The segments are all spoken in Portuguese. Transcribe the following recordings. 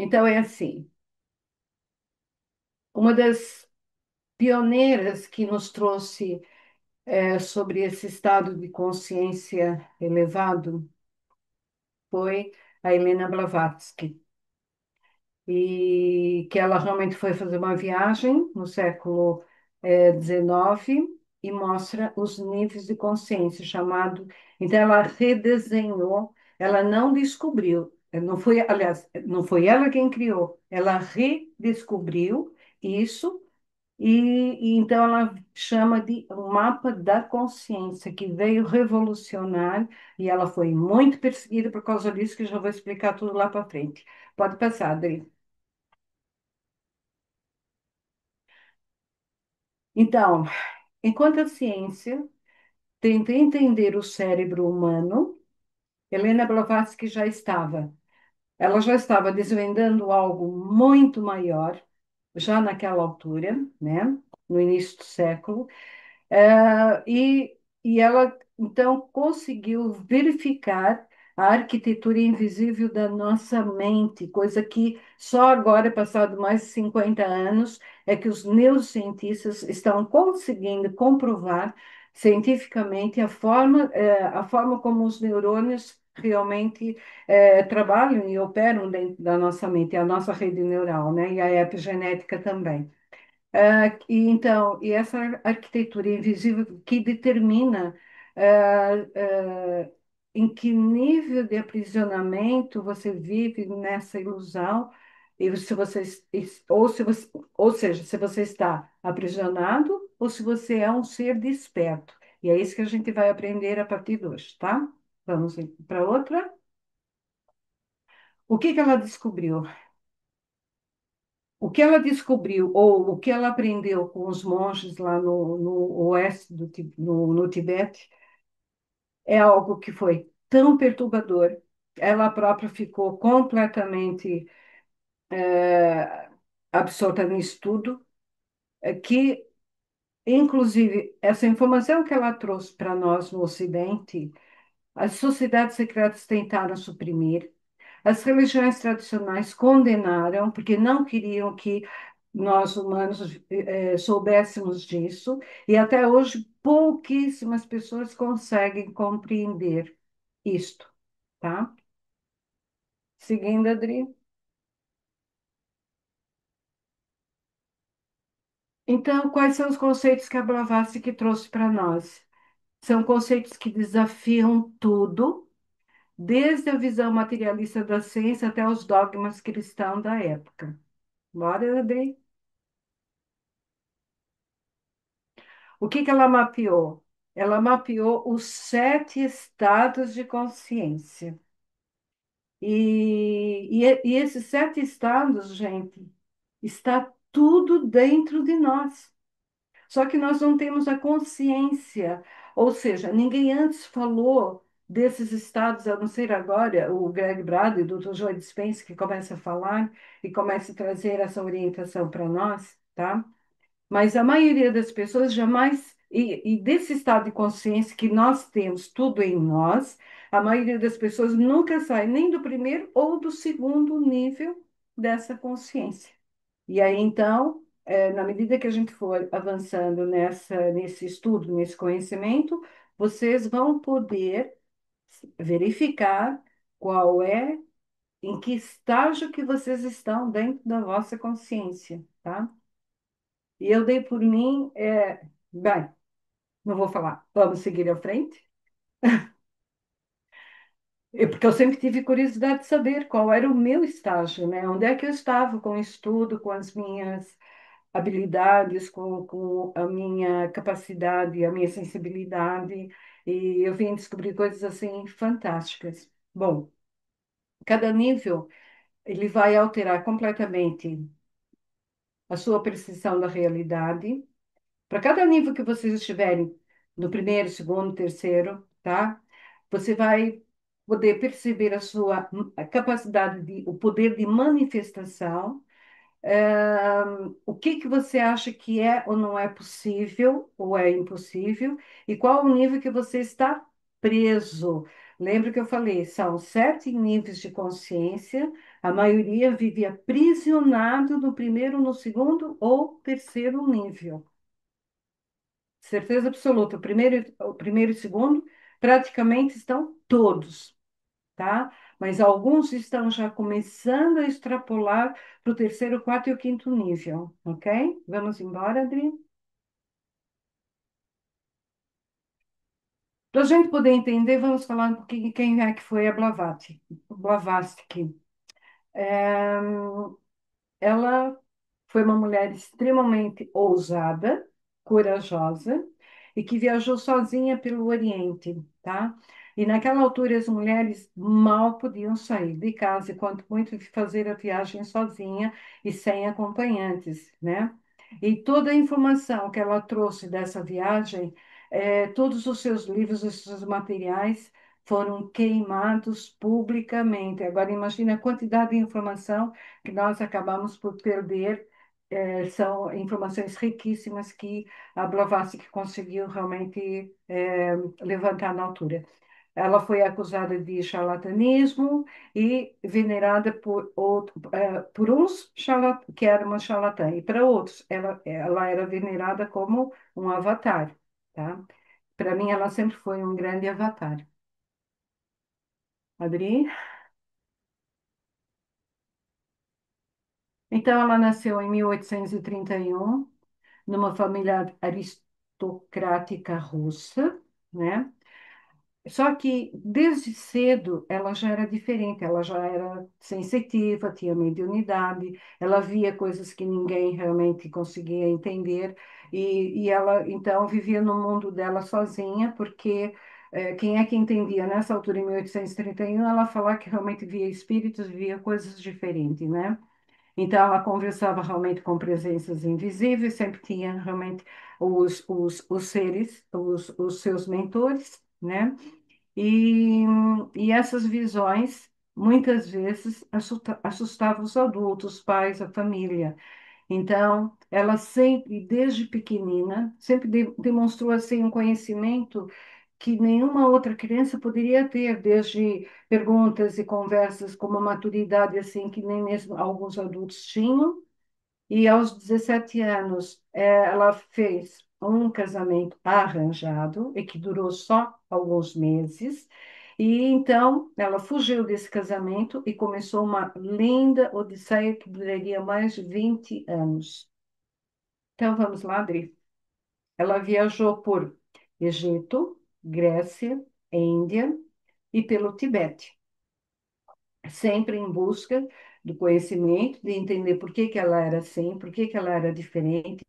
Então, é assim, uma das pioneiras que nos trouxe sobre esse estado de consciência elevado foi a Helena Blavatsky, e que ela realmente foi fazer uma viagem no século XIX e mostra os níveis de consciência, chamado. Então, ela redesenhou, ela não descobriu, não foi, aliás, não foi ela quem criou, ela redescobriu isso e então ela chama de o mapa da consciência, que veio revolucionar e ela foi muito perseguida por causa disso, que eu já vou explicar tudo lá para frente. Pode passar, Adri. Então, enquanto a ciência tenta entender o cérebro humano, Helena Blavatsky ela já estava desvendando algo muito maior, já naquela altura, né, no início do século. E ela, então, conseguiu verificar a arquitetura invisível da nossa mente, coisa que só agora, passado mais de 50 anos, é que os neurocientistas estão conseguindo comprovar cientificamente a forma como os neurônios realmente trabalham e operam dentro da nossa mente, a nossa rede neural, né? E a epigenética também. E essa arquitetura invisível que determina em que nível de aprisionamento você vive nessa ilusão, e se você, ou se você, ou seja, se você está aprisionado ou se você é um ser desperto. E é isso que a gente vai aprender a partir de hoje, tá? Vamos para outra. O que que ela descobriu? O que ela descobriu, ou o que ela aprendeu com os monges lá no oeste no Tibete, é algo que foi tão perturbador. Ela própria ficou completamente absorta nisso tudo, que, inclusive, essa informação que ela trouxe para nós no Ocidente, as sociedades secretas tentaram suprimir. As religiões tradicionais condenaram, porque não queriam que nós humanos soubéssemos disso, e até hoje pouquíssimas pessoas conseguem compreender isto, tá? Seguindo, Adri. Então, quais são os conceitos que a Blavatsky trouxe para nós? São conceitos que desafiam tudo, desde a visão materialista da ciência até os dogmas cristãos da época. Bora, Adri? O que que ela mapeou? Ela mapeou os 7 estados de consciência. E esses 7 estados, gente, está tudo dentro de nós. Só que nós não temos a consciência. Ou seja, ninguém antes falou desses estados, a não ser agora o Greg Braden, o Dr. Joe Dispenza, que começa a falar e começa a trazer essa orientação para nós, tá? Mas a maioria das pessoas jamais, e desse estado de consciência que nós temos tudo em nós, a maioria das pessoas nunca sai nem do primeiro ou do segundo nível dessa consciência. E aí, então, na medida que a gente for avançando nesse estudo, nesse conhecimento, vocês vão poder verificar qual é, em que estágio que vocês estão dentro da vossa consciência, tá? E eu dei por mim, bem, não vou falar, vamos seguir à frente? Porque eu sempre tive curiosidade de saber qual era o meu estágio, né? Onde é que eu estava com o estudo, com as minhas habilidades, com a minha capacidade, a minha sensibilidade, e eu vim descobrir coisas assim fantásticas. Bom, cada nível ele vai alterar completamente a sua percepção da realidade. Para cada nível que vocês estiverem, no primeiro, segundo, terceiro, tá? Você vai poder perceber a sua a capacidade o poder de manifestação. O que que você acha que é ou não é possível ou é impossível e qual o nível que você está preso. Lembra que eu falei, são 7 níveis de consciência, A maioria vivia aprisionado no primeiro, no segundo ou terceiro nível. Certeza absoluta, o primeiro e o segundo praticamente estão todos, tá? Mas alguns estão já começando a extrapolar para o terceiro, quarto e o quinto nível, ok? Vamos embora, Adri? Para a gente poder entender, vamos falar um pouquinho de quem é que foi a Blavatsky. É, ela foi uma mulher extremamente ousada, corajosa e que viajou sozinha pelo Oriente, tá? E naquela altura as mulheres mal podiam sair de casa, e quanto muito fazer a viagem sozinha e sem acompanhantes, né? E toda a informação que ela trouxe dessa viagem, todos os seus livros, os seus materiais foram queimados publicamente. Agora imagine a quantidade de informação que nós acabamos por perder. São informações riquíssimas que a Blavatsky conseguiu realmente levantar na altura. Ela foi acusada de charlatanismo e venerada por uns que era uma charlatã, e para outros ela era venerada como um avatar, tá? Para mim, ela sempre foi um grande avatar. Adri? Então, ela nasceu em 1831, numa família aristocrática russa, né? Só que desde cedo ela já era diferente, ela já era sensitiva, tinha mediunidade, ela via coisas que ninguém realmente conseguia entender, e ela então vivia no mundo dela sozinha, porque quem é que entendia nessa altura, em 1831, ela falar que realmente via espíritos, via coisas diferentes, né? Então, ela conversava realmente com presenças invisíveis, sempre tinha realmente os seres, os seus mentores, né? E, e essas visões, muitas vezes, assustavam os adultos, os pais, a família. Então, ela sempre, desde pequenina, sempre demonstrou assim um conhecimento que nenhuma outra criança poderia ter, desde perguntas e conversas com uma maturidade assim que nem mesmo alguns adultos tinham. E aos 17 anos, ela fez um casamento arranjado e que durou só alguns meses. E então ela fugiu desse casamento e começou uma linda odisseia que duraria mais de 20 anos. Então vamos lá, Adri. Ela viajou por Egito, Grécia, Índia e pelo Tibete, sempre em busca do conhecimento, de entender por que que ela era assim, por que que ela era diferente,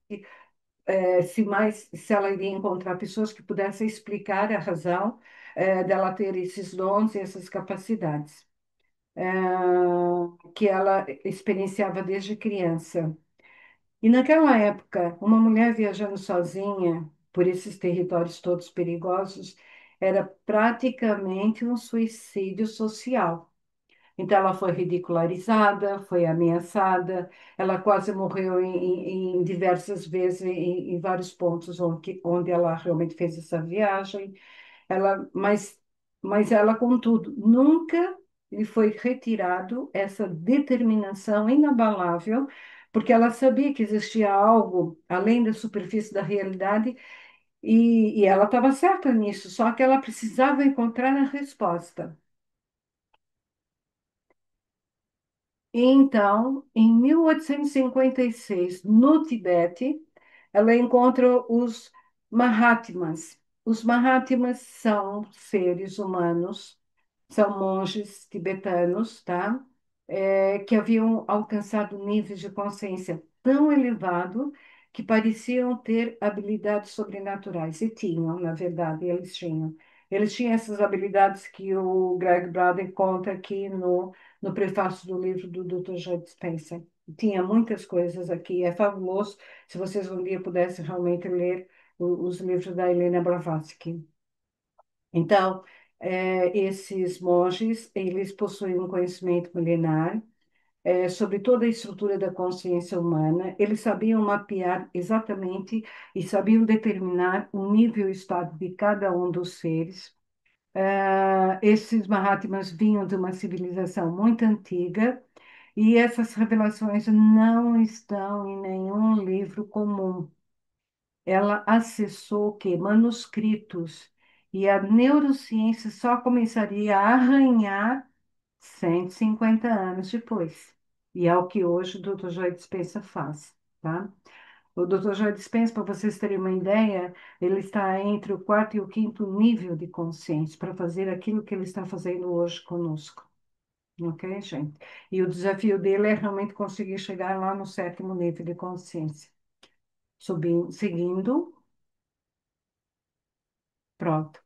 se ela iria encontrar pessoas que pudessem explicar a razão dela ter esses dons e essas capacidades, que ela experienciava desde criança. E naquela época, uma mulher viajando sozinha por esses territórios todos perigosos era praticamente um suicídio social. Então, ela foi ridicularizada, foi ameaçada, ela quase morreu em diversas vezes, em vários pontos onde ela realmente fez essa viagem. Ela, mas ela, contudo, nunca lhe foi retirado essa determinação inabalável, porque ela sabia que existia algo além da superfície da realidade e ela estava certa nisso, só que ela precisava encontrar a resposta. Então, em 1856, no Tibete, ela encontra os Mahatmas. Os Mahatmas são seres humanos, são monges tibetanos, tá? Que haviam alcançado níveis de consciência tão elevado que pareciam ter habilidades sobrenaturais. E tinham, na verdade, eles tinham. Eles tinham essas habilidades que o Greg Braden conta aqui no prefácio do livro do Dr. Joe Dispenza. Tinha muitas coisas aqui, é fabuloso se vocês um dia pudessem realmente ler os livros da Helena Blavatsky. Então, esses monges, eles possuem um conhecimento milenar sobre toda a estrutura da consciência humana, eles sabiam mapear exatamente e sabiam determinar o nível e o estado de cada um dos seres. Esses Mahatmas vinham de uma civilização muito antiga E essas revelações não estão em nenhum livro comum. Ela acessou o quê? Manuscritos. E a neurociência só começaria a arranhar 150 anos depois. E é o que hoje o Dr. Joe Dispenza faz, tá? O Dr. Joe Dispenza, para vocês terem uma ideia, ele está entre o quarto e o quinto nível de consciência para fazer aquilo que ele está fazendo hoje conosco. Ok, gente? E o desafio dele é realmente conseguir chegar lá no sétimo nível de consciência. Subindo, seguindo, pronto.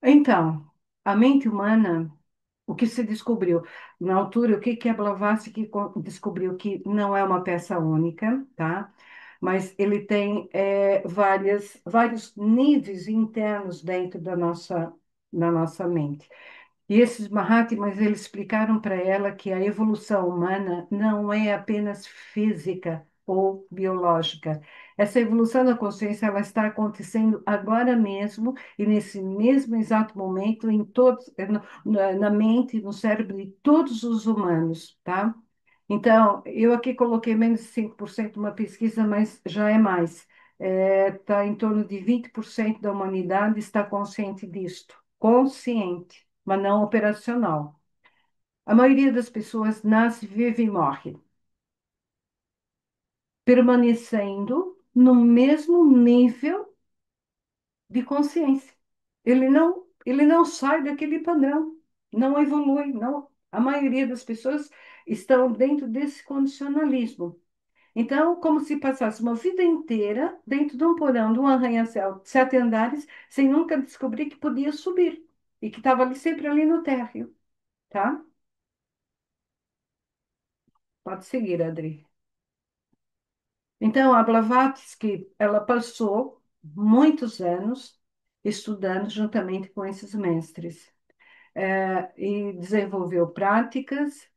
Então, a mente humana, o que se descobriu? Na altura, o que que a Blavatsky descobriu? Que não é uma peça única, tá? Mas ele tem vários níveis internos dentro da nossa mente. E esses Mahatmas, eles explicaram para ela que a evolução humana não é apenas física ou biológica. Essa evolução da consciência, ela está acontecendo agora mesmo e nesse mesmo exato momento em todos, na mente, no cérebro de todos os humanos, tá? Então, eu aqui coloquei menos de 5% uma pesquisa, mas já é mais. Está em torno de 20% da humanidade está consciente disto. Consciente, mas não operacional. A maioria das pessoas nasce, vive e morre, permanecendo no mesmo nível de consciência. Ele não sai daquele padrão, não evolui, não. A maioria das pessoas estão dentro desse condicionalismo. Então, como se passasse uma vida inteira dentro de um porão, de um arranha-céu de 7 andares, sem nunca descobrir que podia subir e que estava ali sempre ali no térreo, tá? Pode seguir, Adri. Então, a Blavatsky, ela passou muitos anos estudando juntamente com esses mestres. E desenvolveu práticas,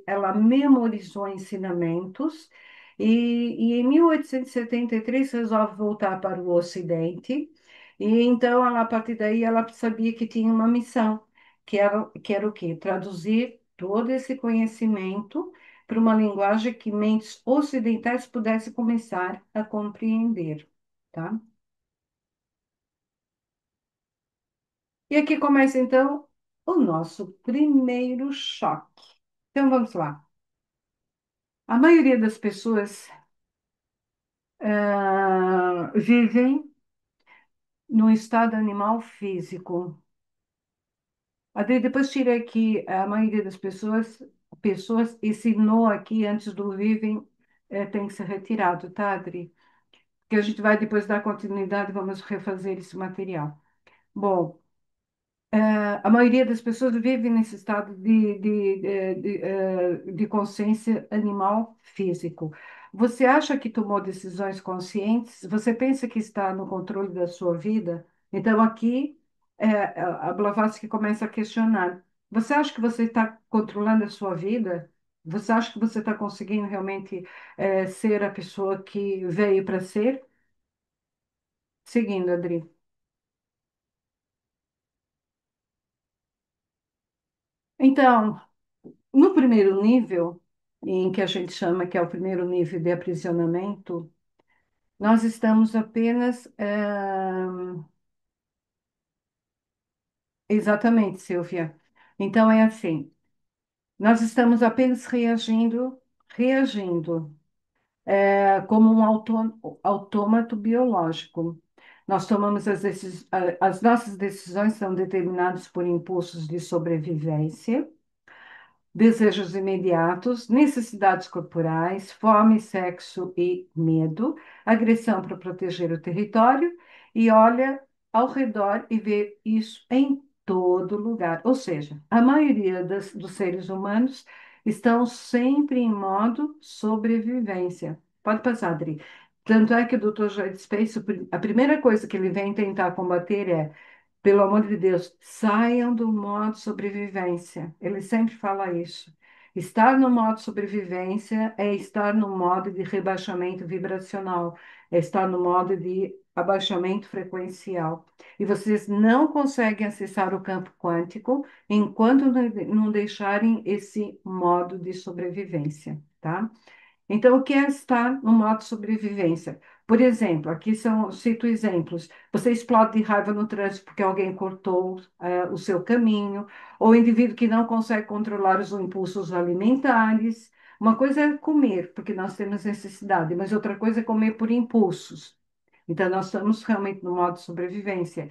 ela memorizou ensinamentos e em 1873 resolve voltar para o Ocidente e então ela, a partir daí ela sabia que tinha uma missão, que era o quê? Traduzir todo esse conhecimento para uma linguagem que mentes ocidentais pudessem começar a compreender, tá? E aqui começa então o nosso primeiro choque. Então vamos lá. A maioria das pessoas vivem no estado animal físico. Depois tirei aqui a maioria das pessoas ensinou aqui antes do vivem, tem que ser retirado, tá, Adri? Que a gente vai depois dar continuidade, vamos refazer esse material. Bom, a maioria das pessoas vive nesse estado de consciência animal físico. Você acha que tomou decisões conscientes? Você pensa que está no controle da sua vida? Então, aqui, a Blavatsky começa a questionar. Você acha que você está controlando a sua vida? Você acha que você está conseguindo realmente, ser a pessoa que veio para ser? Seguindo, Adri. Então, no primeiro nível, em que a gente chama que é o primeiro nível de aprisionamento, nós estamos apenas. Exatamente, Silvia. Então, é assim: nós estamos apenas reagindo, como um autômato biológico. Nós tomamos as nossas decisões são determinadas por impulsos de sobrevivência, desejos imediatos, necessidades corporais, fome, sexo e medo, agressão para proteger o território e olha ao redor e vê isso em todo lugar. Ou seja, a maioria dos seres humanos estão sempre em modo sobrevivência. Pode passar, Adri. Tanto é que o Dr. Joe Dispenza, a primeira coisa que ele vem tentar combater é pelo amor de Deus, saiam do modo sobrevivência. Ele sempre fala isso. Estar no modo sobrevivência é estar no modo de rebaixamento vibracional, é estar no modo de abaixamento frequencial. E vocês não conseguem acessar o campo quântico enquanto não deixarem esse modo de sobrevivência, tá? Então, o que é estar no modo sobrevivência? Por exemplo, aqui cito exemplos. Você explode de raiva no trânsito porque alguém cortou, o seu caminho, ou o indivíduo que não consegue controlar os impulsos alimentares. Uma coisa é comer, porque nós temos necessidade, mas outra coisa é comer por impulsos. Então, nós estamos realmente no modo sobrevivência.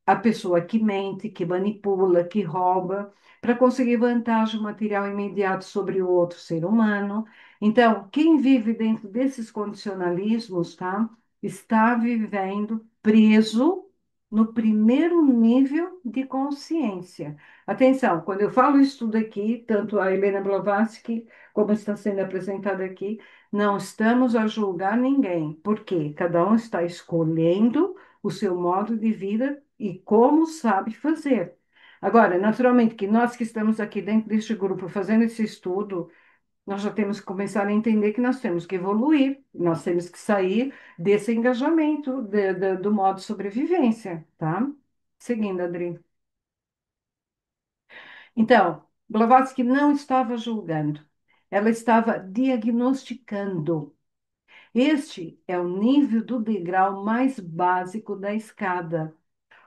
A pessoa que mente, que manipula, que rouba, para conseguir vantagem material imediato sobre o outro ser humano. Então, quem vive dentro desses condicionalismos, tá, está vivendo preso no primeiro nível de consciência. Atenção, quando eu falo isso tudo aqui, tanto a Helena Blavatsky como está sendo apresentada aqui, não estamos a julgar ninguém, porque cada um está escolhendo o seu modo de vida e como sabe fazer. Agora, naturalmente, que nós que estamos aqui dentro deste grupo fazendo esse estudo, nós já temos que começar a entender que nós temos que evoluir, nós temos que sair desse engajamento do modo sobrevivência, tá? Seguindo, Adri. Então, Blavatsky não estava julgando, ela estava diagnosticando. Este é o nível do degrau mais básico da escada.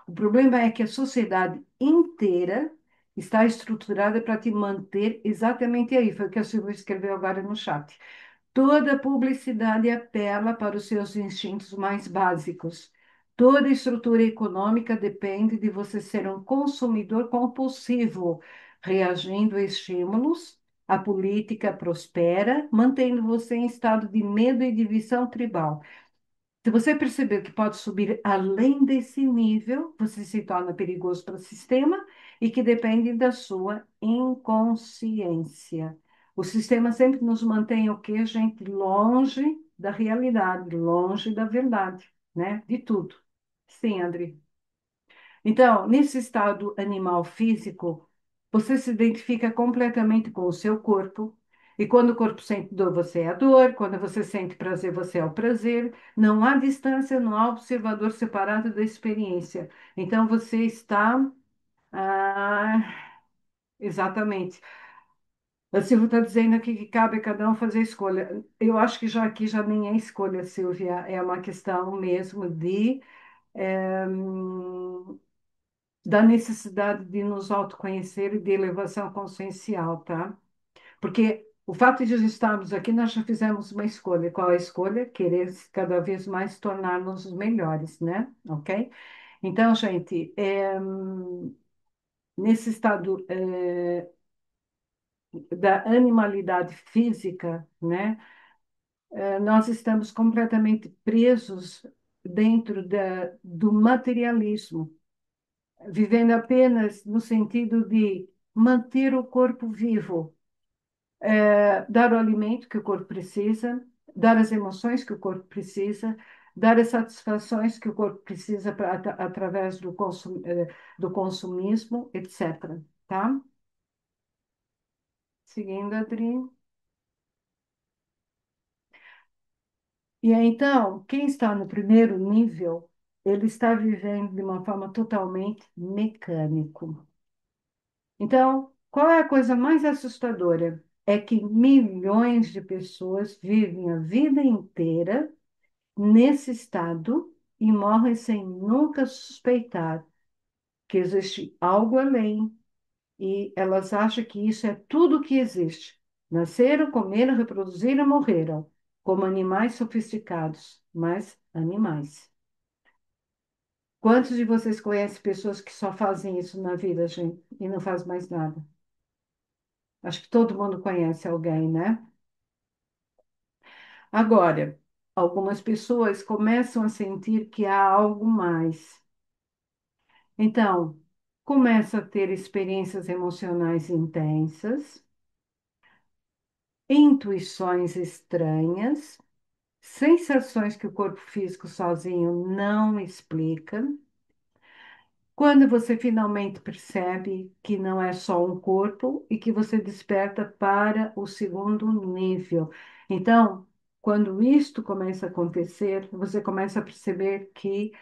O problema é que a sociedade inteira está estruturada para te manter exatamente aí. Foi o que a Silvia escreveu agora no chat. Toda publicidade apela para os seus instintos mais básicos. Toda estrutura econômica depende de você ser um consumidor compulsivo, reagindo a estímulos. A política prospera, mantendo você em estado de medo e divisão tribal. Se você perceber que pode subir além desse nível, você se torna perigoso para o sistema e que depende da sua inconsciência. O sistema sempre nos mantém o quê, gente? Longe da realidade, longe da verdade, né? De tudo. Sim, André. Então, nesse estado animal físico, você se identifica completamente com o seu corpo. E quando o corpo sente dor, você é a dor. Quando você sente prazer, você é o prazer. Não há distância, não há observador separado da experiência. Então, você está. Ah, exatamente. A Silvia está dizendo aqui que cabe a cada um fazer a escolha. Eu acho que já aqui já nem é escolha, Silvia. É uma questão mesmo de. eh, da necessidade de nos autoconhecer e de elevação consciencial, tá? Porque o fato de estarmos aqui, nós já fizemos uma escolha. Qual é a escolha? Querer cada vez mais tornar-nos os melhores, né? Ok? Então, gente, nesse estado da animalidade física, né? Nós estamos completamente presos dentro do materialismo, vivendo apenas no sentido de manter o corpo vivo, dar o alimento que o corpo precisa, dar as emoções que o corpo precisa, dar as satisfações que o corpo precisa através do consumismo, etc. Tá? Seguindo, Adri. E aí, então, quem está no primeiro nível, ele está vivendo de uma forma totalmente mecânico. Então, qual é a coisa mais assustadora? É que milhões de pessoas vivem a vida inteira nesse estado e morrem sem nunca suspeitar que existe algo além e elas acham que isso é tudo que existe. Nasceram, comeram, reproduziram, morreram, como animais sofisticados, mas animais. Quantos de vocês conhecem pessoas que só fazem isso na vida, gente, e não faz mais nada? Acho que todo mundo conhece alguém, né? Agora, algumas pessoas começam a sentir que há algo mais. Então, começa a ter experiências emocionais intensas, intuições estranhas, sensações que o corpo físico sozinho não explica. Quando você finalmente percebe que não é só um corpo e que você desperta para o segundo nível. Então, quando isto começa a acontecer, você começa a perceber que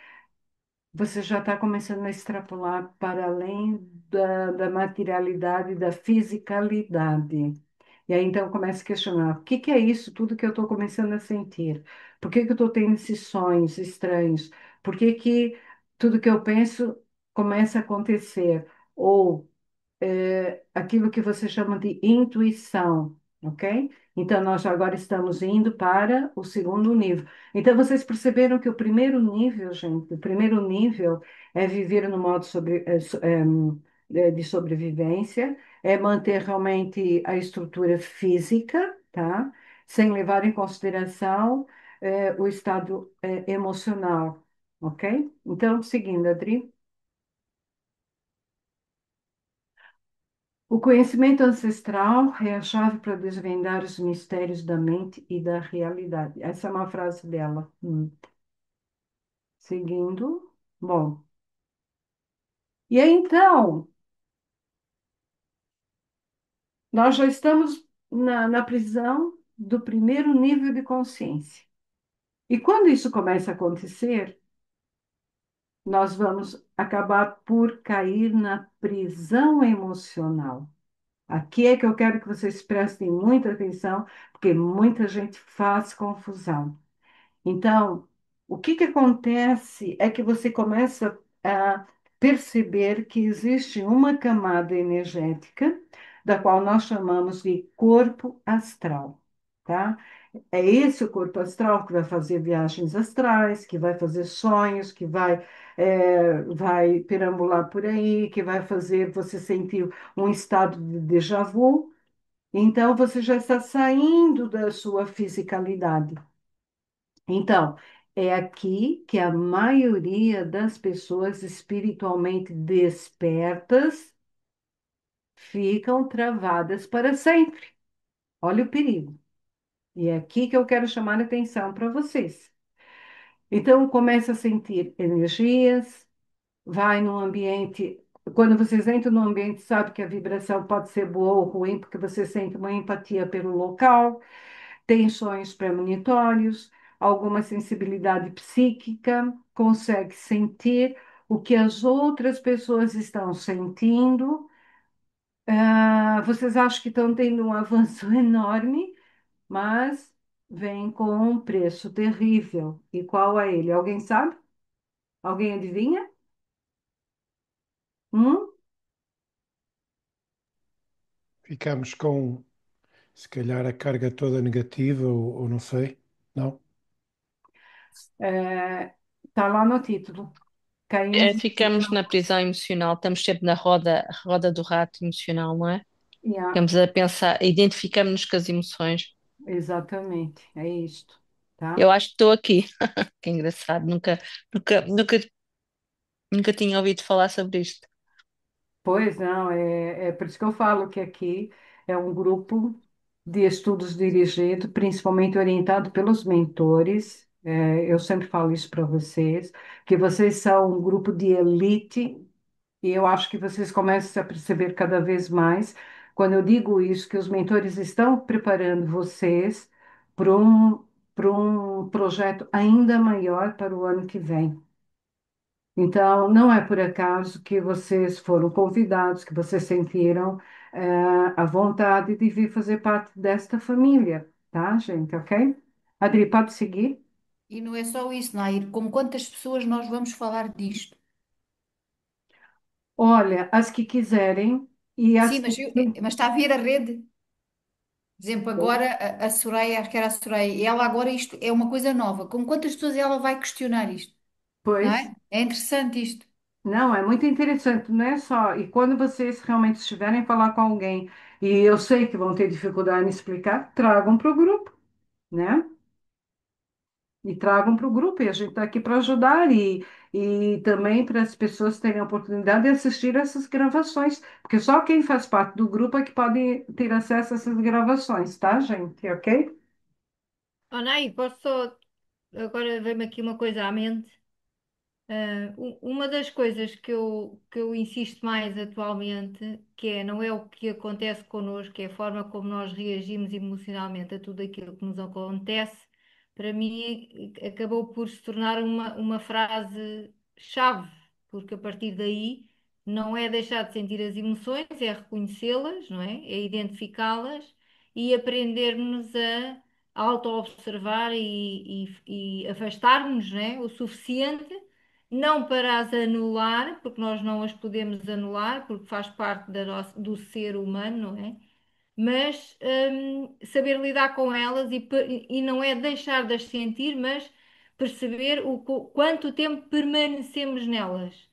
você já está começando a extrapolar para além da materialidade, da fisicalidade. E aí então começa a questionar, o que que é isso tudo que eu estou começando a sentir? Por que que eu estou tendo esses sonhos estranhos? Por que que tudo que eu penso começa a acontecer? Ou aquilo que você chama de intuição, ok? Então, nós agora estamos indo para o segundo nível. Então, vocês perceberam que o primeiro nível, gente, o primeiro nível é viver no modo de sobrevivência, é manter realmente a estrutura física, tá? Sem levar em consideração, o estado, emocional, ok? Então, seguindo, Adri. O conhecimento ancestral é a chave para desvendar os mistérios da mente e da realidade. Essa é uma frase dela. Seguindo. Bom, e aí então, nós já estamos na prisão do primeiro nível de consciência. E quando isso começa a acontecer, nós vamos acabar por cair na prisão emocional. Aqui é que eu quero que vocês prestem muita atenção, porque muita gente faz confusão. Então, o que que acontece é que você começa a perceber que existe uma camada energética, da qual nós chamamos de corpo astral, tá? É esse o corpo astral que vai fazer viagens astrais, que vai fazer sonhos, que vai perambular por aí, que vai fazer você sentir um estado de déjà vu. Então, você já está saindo da sua fisicalidade. Então, é aqui que a maioria das pessoas espiritualmente despertas ficam travadas para sempre. Olha o perigo. E é aqui que eu quero chamar a atenção para vocês. Então, começa a sentir energias, vai num ambiente. Quando vocês entram no ambiente, sabe que a vibração pode ser boa ou ruim, porque você sente uma empatia pelo local. Tem sonhos premonitórios, alguma sensibilidade psíquica, consegue sentir o que as outras pessoas estão sentindo. Vocês acham que estão tendo um avanço enorme, mas vem com um preço terrível. E qual é ele? Alguém sabe? Alguém adivinha? Hum? Ficamos com, se calhar, a carga toda negativa, ou não sei. Não? Tá lá no título. Caímos na Ficamos prisão. na prisão emocional, estamos sempre na roda do rato emocional, não é? Yeah, Ficamos a pensar, identificamos-nos com as emoções. exatamente, é isto, tá? Eu acho que estou aqui. Que engraçado, nunca, nunca, nunca tinha ouvido falar sobre isto. Pois não, é por isso que eu falo que aqui é um grupo de estudos dirigido, principalmente orientado pelos mentores. Eu sempre falo isso para vocês, que vocês são um grupo de elite, e eu acho que vocês começam a perceber cada vez mais, quando eu digo isso, que os mentores estão preparando vocês para um projeto ainda maior para o ano que vem. Então, não é por acaso que vocês foram convidados, que vocês sentiram a vontade de vir fazer parte desta família, tá, gente? Ok? Adri, pode seguir? E não é só isso, Nair. Com quantas pessoas nós vamos falar disto? Olha, as que quiserem e Sim, as que. mas está a vir a rede. Por exemplo, agora a Soraya, acho que era a Soraya, e ela agora isto é uma coisa nova. Com quantas pessoas ela vai questionar isto? Não Pois, é? É interessante isto. não, é muito interessante, não é só. E quando vocês realmente estiverem a falar com alguém, e eu sei que vão ter dificuldade em explicar, tragam para o grupo, né? E tragam para o grupo, e a gente está aqui para ajudar e também para as pessoas terem a oportunidade de assistir essas gravações, porque só quem faz parte do grupo é que pode ter acesso a essas gravações, tá, gente? Ok? Oh, Nai, posso só. Agora veio-me aqui uma coisa à mente. Uma das coisas que eu insisto mais atualmente, que é, não é o que acontece connosco, é a forma como nós reagimos emocionalmente a tudo aquilo que nos acontece, para mim acabou por se tornar uma frase-chave, porque a partir daí não é deixar de sentir as emoções, é reconhecê-las, não é? É identificá-las e aprendermos a auto-observar e afastarmos, não é? O suficiente não para as anular, porque nós não as podemos anular, porque faz parte do ser humano, não é? Mas saber lidar com elas e não é deixar de as sentir, mas perceber quanto tempo permanecemos nelas.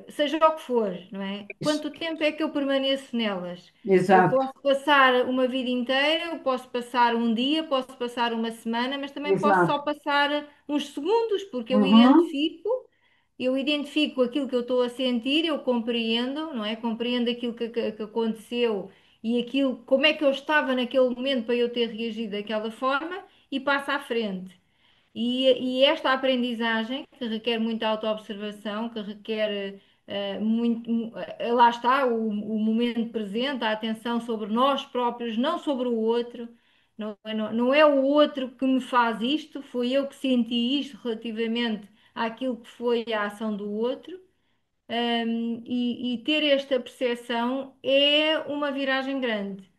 Seja o que for, não é? Isso. Quanto tempo é que eu permaneço nelas? Eu Exato, posso passar uma vida inteira, eu posso passar um dia, posso passar uma semana, mas também posso só exato. passar uns segundos, porque Uhum, eu identifico aquilo que eu estou a sentir, eu compreendo, não é? Compreendo aquilo que aconteceu e aquilo, como é que eu estava naquele momento para eu ter reagido daquela forma e passo à frente. E esta aprendizagem, que requer muita autoobservação, que requer lá está, o momento presente, a atenção sobre nós próprios, não sobre o outro. Não é o outro que me faz isto, foi eu que senti isto relativamente àquilo que foi a ação do outro. E ter esta percepção é uma viragem grande,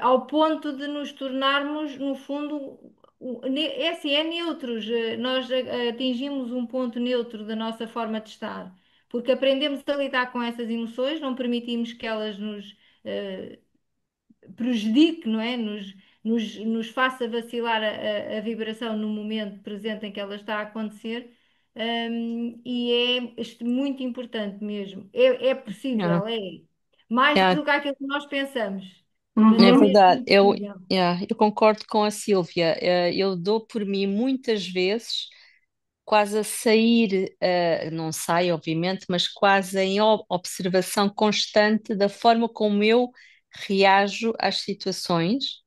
ao ponto de nos tornarmos, no fundo, é assim, é neutros. Nós atingimos um ponto neutro da nossa forma de estar, porque aprendemos a lidar com essas emoções, não permitimos que elas nos eh, prejudique, não é? Nos faça vacilar a vibração no momento presente em que ela está a acontecer. E é muito importante mesmo. É Yeah, possível, é mais yeah, do que aquilo que nós pensamos, mas é é uhum. verdade. mesmo possível. Eu concordo com a Sílvia. Eu dou por mim muitas vezes quase a sair, não sai, obviamente, mas quase em observação constante da forma como eu reajo às situações,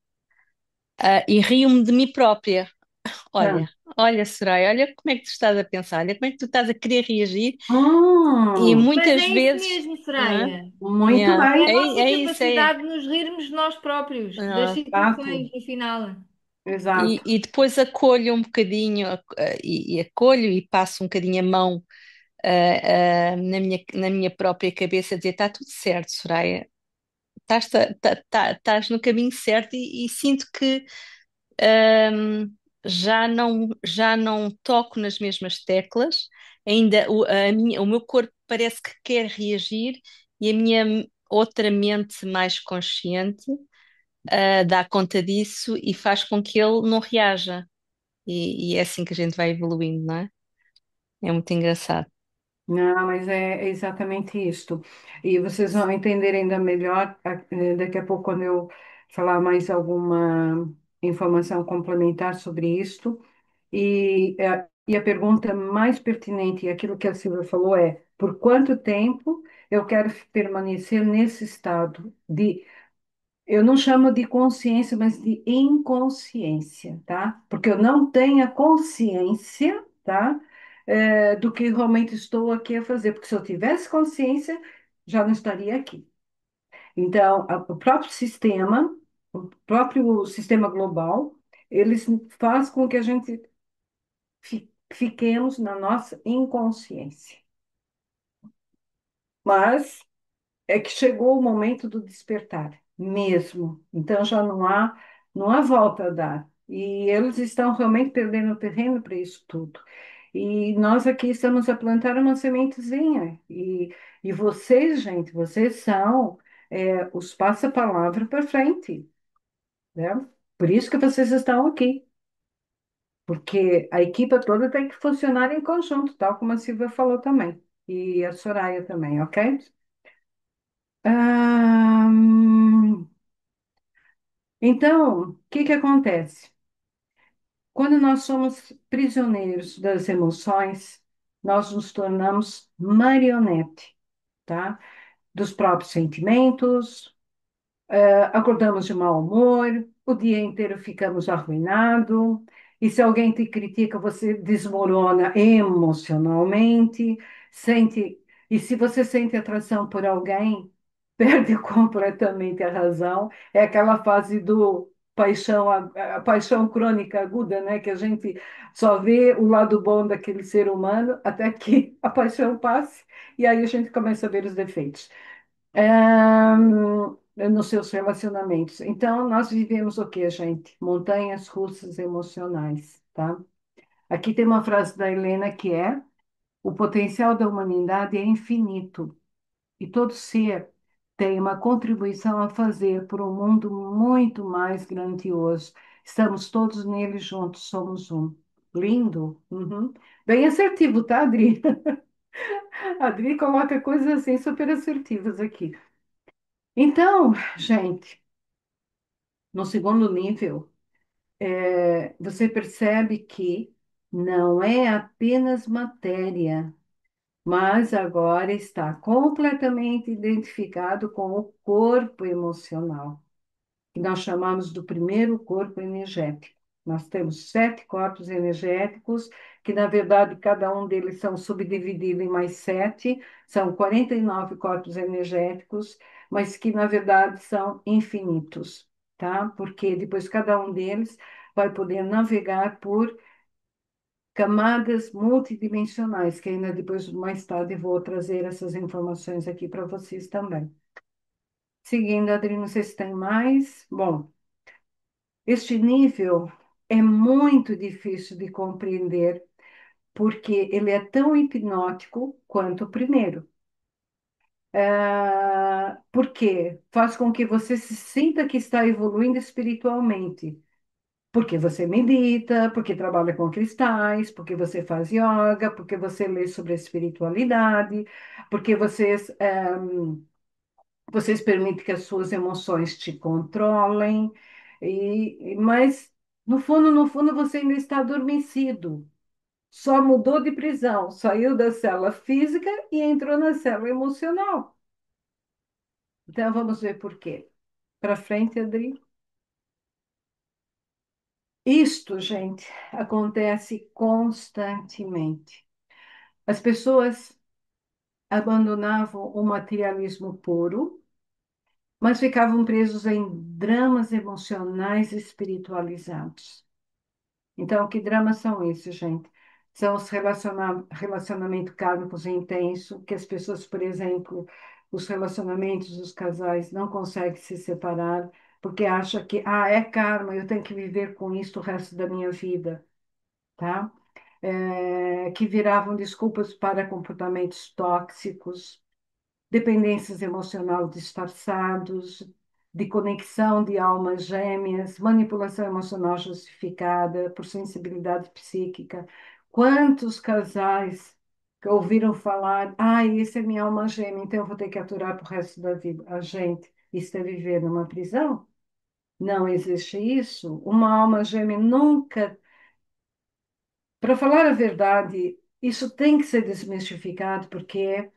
e rio-me de mim própria. Tá. Olha, olha, Soraya, olha como é que tu estás a pensar, olha como é que tu estás a querer reagir, e Hum, Mas muitas é isso vezes, mesmo, não é? Soraya. muito Yeah, É a bem. nossa é isso, é. capacidade de nos rirmos de nós próprios, das Exato, situações, no final. exato. E depois acolho um bocadinho, e acolho e passo um bocadinho a mão, na minha própria cabeça, a dizer: está tudo certo, Soraya, estás no caminho certo, e sinto que ahm, já não toco nas mesmas teclas, ainda o meu corpo parece que quer reagir, e a minha outra mente mais consciente dá conta disso e faz com que ele não reaja. E é assim que a gente vai evoluindo, não é? É muito engraçado. Não, mas é exatamente isto. E vocês vão entender ainda melhor daqui a pouco, quando eu falar mais alguma informação complementar sobre isto. E a pergunta mais pertinente, e aquilo que a Silvia falou, é: por quanto tempo eu quero permanecer nesse estado de, eu não chamo de consciência, mas de inconsciência, tá? Porque eu não tenho a consciência, tá? Do que realmente estou aqui a fazer. Porque se eu tivesse consciência, já não estaria aqui. Então, o próprio sistema global, eles faz com que a gente fiquemos na nossa inconsciência. Mas é que chegou o momento do despertar, mesmo. Então já não há volta a dar. E eles estão realmente perdendo o terreno para isso tudo. E nós aqui estamos a plantar uma sementezinha. E vocês, gente, vocês são os passa-palavra para frente, né? Por isso que vocês estão aqui. Porque a equipa toda tem que funcionar em conjunto, tal como a Silvia falou também. E a Soraya também, ok? Ahn, então, o que que acontece? Quando nós somos prisioneiros das emoções, nós nos tornamos marionete, tá? Dos próprios sentimentos, acordamos de mau humor, o dia inteiro ficamos arruinados, E se alguém te critica, você desmorona emocionalmente, sente, e se você sente atração por alguém, perde completamente a razão. É aquela fase do paixão, a paixão crônica aguda, né? Que a gente só vê o lado bom daquele ser humano até que a paixão passe, e aí a gente começa a ver os defeitos nos seus relacionamentos. Então, nós vivemos o quê, gente? Montanhas russas emocionais, tá? Aqui tem uma frase da Helena que é: o potencial da humanidade é infinito e todo ser tem uma contribuição a fazer por um mundo muito mais grandioso. Estamos todos nele juntos, somos um. Lindo. Uhum. Bem assertivo, tá, Adri? A Adri coloca coisas assim super assertivas aqui. Então, gente, no segundo nível, você percebe que não é apenas matéria, mas agora está completamente identificado com o corpo emocional, que nós chamamos do primeiro corpo energético. Nós temos 7 corpos energéticos, que na verdade cada um deles são subdivididos em mais 7, são 49 corpos energéticos, mas que na verdade são infinitos, tá? Porque depois cada um deles vai poder navegar por camadas multidimensionais, que ainda depois, mais tarde, vou trazer essas informações aqui para vocês também. Seguindo, Adri, não sei se tem mais. Bom, este nível é muito difícil de compreender, porque ele é tão hipnótico quanto o primeiro. Porque faz com que você se sinta que está evoluindo espiritualmente. Porque você medita, porque trabalha com cristais, porque você faz yoga, porque você lê sobre a espiritualidade, porque vocês permitem que as suas emoções te controlem, mas no fundo, você ainda está adormecido. Só mudou de prisão, saiu da cela física e entrou na cela emocional. Então vamos ver por quê. Para frente, Adri. Isto, gente, acontece constantemente. As pessoas abandonavam o materialismo puro, mas ficavam presos em dramas emocionais espiritualizados. Então, que dramas são esses, gente? São os relacionamentos kármicos intensos, que as pessoas, por exemplo, os relacionamentos dos casais não conseguem se separar, porque acham que, é karma, eu tenho que viver com isso o resto da minha vida, tá? Que viravam desculpas para comportamentos tóxicos, dependências emocional disfarçados, de conexão de almas gêmeas, manipulação emocional justificada por sensibilidade psíquica. Quantos casais que ouviram falar, esse é minha alma gêmea, então eu vou ter que aturar para o resto da vida. A gente, isso é viver numa prisão? Não existe isso. Uma alma gêmea nunca, para falar a verdade, isso tem que ser desmistificado, porque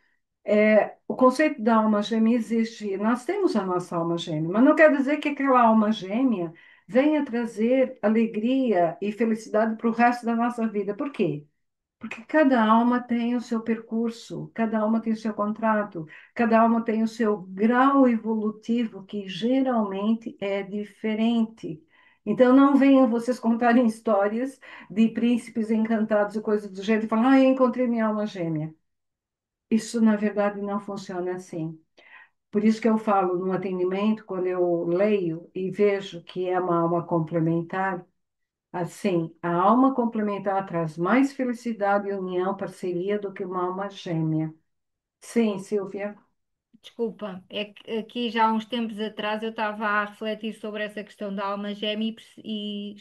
o conceito da alma gêmea existe. Nós temos a nossa alma gêmea, mas não quer dizer que aquela alma gêmea venha trazer alegria e felicidade para o resto da nossa vida. Por quê? Porque cada alma tem o seu percurso, cada alma tem o seu contrato, cada alma tem o seu grau evolutivo, que geralmente é diferente. Então, não venham vocês contarem histórias de príncipes encantados e coisas do gênero e falar, eu encontrei minha alma gêmea. Isso, na verdade, não funciona assim. Por isso que eu falo no atendimento, quando eu leio e vejo que é uma alma complementar, assim, a alma complementar traz mais felicidade, união, parceria do que uma alma gêmea. Sim, Silvia. Desculpa, é que aqui já há uns tempos atrás eu estava a refletir sobre essa questão da alma gêmea e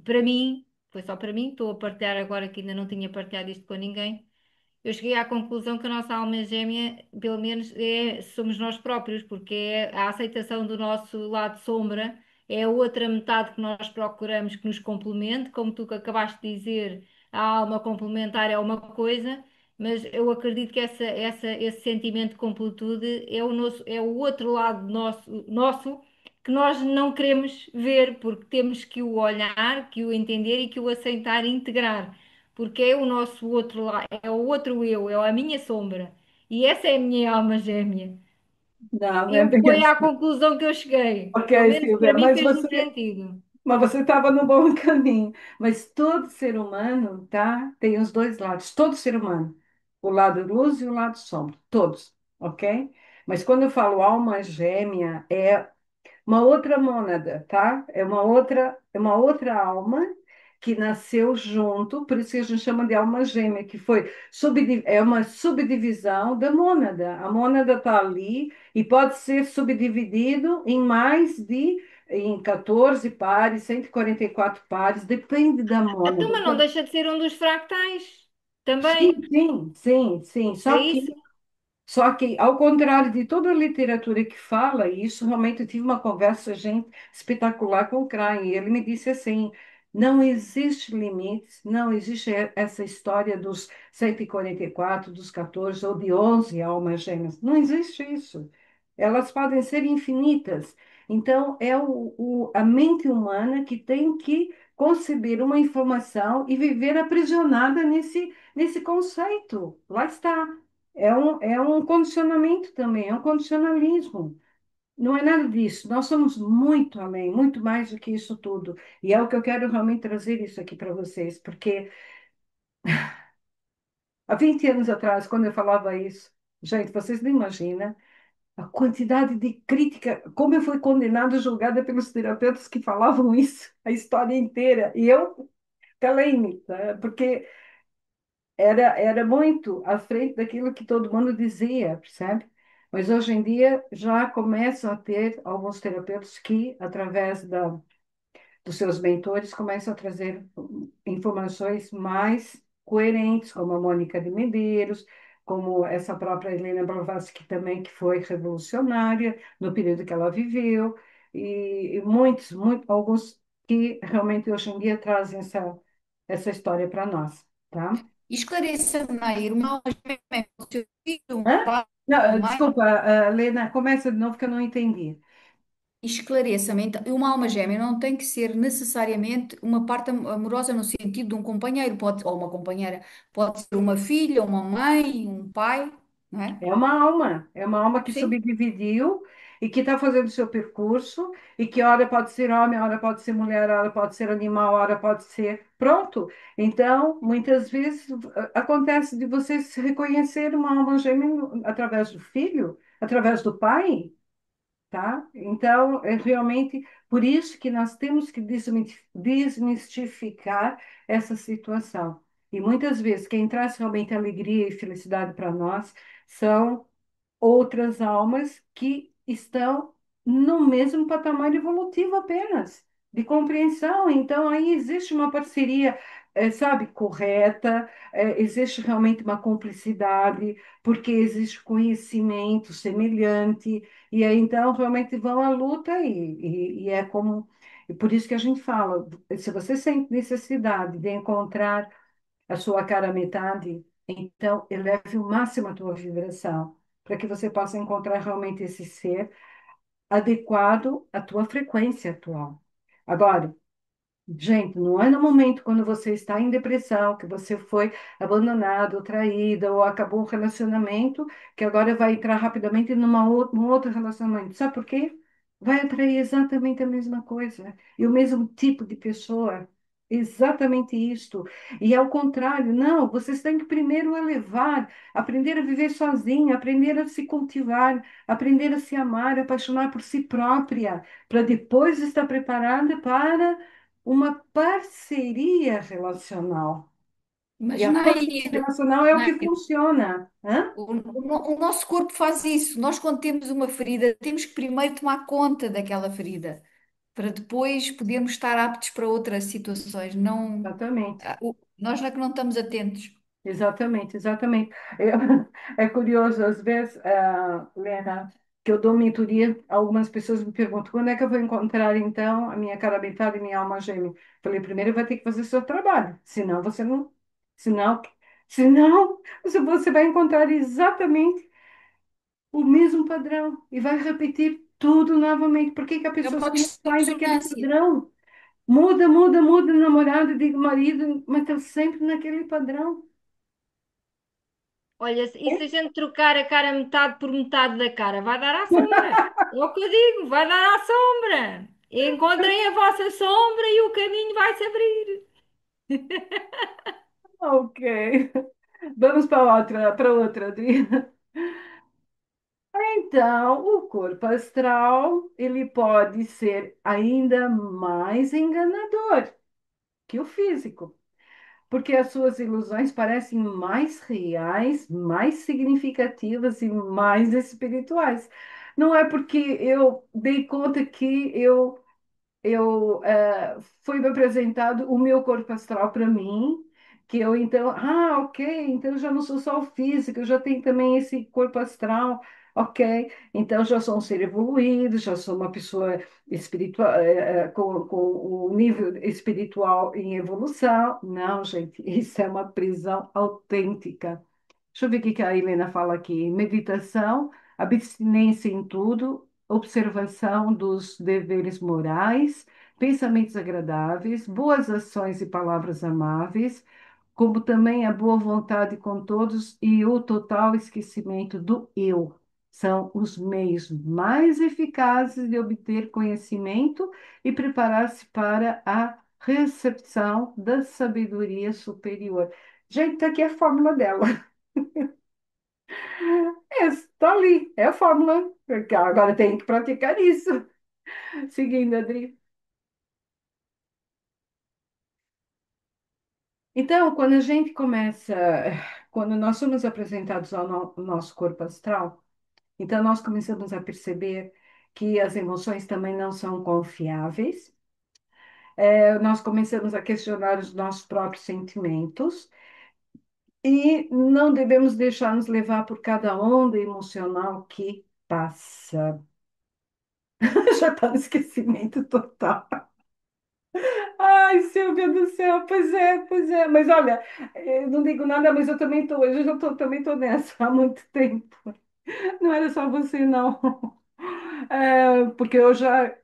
para mim, foi só para mim, estou a partilhar agora que ainda não tinha partilhado isto com ninguém. Eu cheguei à conclusão que a nossa alma gêmea, pelo menos, somos nós próprios, porque é a aceitação do nosso lado sombra, é a outra metade que nós procuramos que nos complemente, como tu que acabaste de dizer, a alma complementar é uma coisa, mas eu acredito que esse sentimento de completude é o outro lado nosso que nós não queremos ver, porque temos que o olhar, que o entender e que o aceitar e integrar, porque é o nosso outro lado, é o outro eu, é a minha sombra. E essa é a minha alma gêmea. Não, não é Eu bem foi à assim. conclusão que eu cheguei. Ok, Pelo menos para Silvia, mim fez-me sentido. mas você estava no bom caminho. Mas todo ser humano, tá? Tem os dois lados. Todo ser humano. O lado luz e o lado sombra. Todos, ok? Mas quando eu falo alma gêmea, é uma outra mônada, tá? É uma outra alma que nasceu junto, por isso que a gente chama de alma gêmea, que foi é uma subdivisão da mônada. A mônada está ali e pode ser subdividido em mais de em 14 pares, 144 pares, depende da Então, mônada. mas não deixa de ser um dos fractais Sim, também. sim, sim, sim. É isso? Só que, ao contrário de toda a literatura que fala isso, realmente eu tive uma conversa, gente, espetacular com o Crane, e ele me disse assim, não existe limites, não existe essa história dos 144, dos 14 ou de 11 almas gêmeas, não existe isso. Elas podem ser infinitas. Então, é a mente humana que tem que conceber uma informação e viver aprisionada nesse conceito. Lá está. É um condicionamento também, é um condicionalismo. Não é nada disso. Nós somos muito além, muito mais do que isso tudo. E é o que eu quero realmente trazer isso aqui para vocês, porque há 20 anos atrás, quando eu falava isso, gente, vocês não imaginam a quantidade de crítica, como eu fui condenada, julgada pelos terapeutas que falavam isso, a história inteira. E eu calei-me, tá? Porque era muito à frente daquilo que todo mundo dizia, percebe? Mas hoje em dia já começam a ter alguns terapeutas que, através dos seus mentores, começam a trazer informações mais coerentes, como a Mônica de Medeiros, como essa própria Helena Blavatsky também, que foi revolucionária no período que ela viveu, e muitos, alguns que realmente hoje em dia trazem essa história para nós, tá? E esclareça-me, Nair, uma algema é o seu filho, um Hã? pai, Não, uma mãe? desculpa, Lena, começa de novo que eu não entendi. Esclareça-me, então, uma alma gêmea não tem que ser necessariamente uma parte amorosa no sentido de um companheiro, pode, ou uma companheira, pode ser uma filha, uma mãe, um pai, não é? É uma alma que Sim. subdividiu e que está fazendo o seu percurso e que hora pode ser homem, hora pode ser mulher, hora pode ser animal, hora pode ser. Pronto. Então, muitas vezes acontece de você se reconhecer uma alma gêmea através do filho, através do pai. Tá? Então, é realmente por isso que nós temos que desmistificar essa situação. E muitas vezes quem traz realmente alegria e felicidade para nós são outras almas que estão no mesmo patamar evolutivo apenas, de compreensão. Então, aí existe uma parceria, sabe, correta, existe realmente uma cumplicidade, porque existe conhecimento semelhante, e aí então realmente vão à luta e é como. E por isso que a gente fala, se você sente necessidade de encontrar a sua cara metade, então eleve o máximo a tua vibração, para que você possa encontrar realmente esse ser adequado à tua frequência atual. Agora, gente, não é no momento quando você está em depressão, que você foi abandonado, traída, ou acabou um relacionamento, que agora vai entrar rapidamente num outro relacionamento. Sabe por quê? Vai atrair exatamente a mesma coisa e o mesmo tipo de pessoa. Exatamente isto. E ao contrário, não, vocês têm que primeiro elevar, aprender a viver sozinha, aprender a se cultivar, aprender a se amar, apaixonar por si própria, para depois estar preparada para uma parceria relacional. E Mas, a parceria Nair, relacional é o que Nair, funciona. Hã? o nosso corpo faz isso. Nós, quando temos uma ferida, temos que primeiro tomar conta daquela ferida, para depois podermos estar aptos para outras situações. Não, Exatamente. nós não é que não estamos atentos. Exatamente, exatamente. É curioso, às vezes, Lena, que eu dou mentoria, algumas pessoas me perguntam quando é que eu vou encontrar, então, a minha cara metade e minha alma gêmea. Falei, primeiro vai ter que fazer seu trabalho, senão você não, senão, senão você vai encontrar exatamente o mesmo padrão e vai repetir tudo novamente. Por que que a É pessoa uma não questão de sai daquele ressonância. padrão? Muda, muda, muda, namorado, digo marido, mas está sempre naquele padrão. Olha, e se a gente trocar a cara metade por metade da cara, vai dar à sombra. É o que eu digo, vai dar à sombra. Encontrem a vossa sombra e o caminho vai se abrir. Ok. Vamos para outra, Adri. Então, o corpo astral, ele pode ser ainda mais enganador que o físico, porque as suas ilusões parecem mais reais, mais significativas e mais espirituais. Não é porque eu dei conta que foi me apresentado o meu corpo astral para mim, que eu então, ok, então eu já não sou só o físico, eu já tenho também esse corpo astral, ok, então eu já sou um ser evoluído, já sou uma pessoa espiritual, com um nível espiritual em evolução. Não, gente, isso é uma prisão autêntica. Deixa eu ver o que que a Helena fala aqui. Meditação, abstinência em tudo, observação dos deveres morais, pensamentos agradáveis, boas ações e palavras amáveis, como também a boa vontade com todos e o total esquecimento do eu. São os meios mais eficazes de obter conhecimento e preparar-se para a recepção da sabedoria superior. Gente, tá aqui a fórmula dela. Está ali, é a fórmula. Porque agora tem que praticar isso. Seguindo, Adri. Então, quando a gente começa, quando nós somos apresentados ao nosso corpo astral, então nós começamos a perceber que as emoções também não são confiáveis. Nós começamos a questionar os nossos próprios sentimentos e não devemos deixar nos levar por cada onda emocional que passa. Já está no esquecimento total. Ai, Silvia do céu, pois é, pois é. Mas olha, eu não digo nada, mas eu também estou, eu já tô, também estou nessa há muito tempo. Não era só você, não. Porque eu já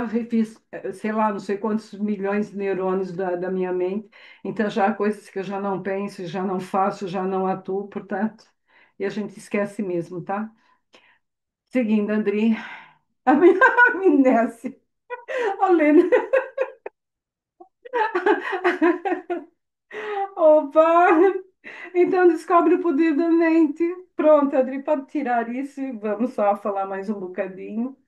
refiz, sei lá, não sei quantos milhões de neurônios da minha mente, então já há coisas que eu já não penso, já não faço, já não atuo, portanto, e a gente esquece mesmo, tá? Seguindo, Andri, a minha amnésia. Olena. Opa! Então descobre o poder da mente. Pronto, Adri, pode tirar isso e vamos só falar mais um bocadinho.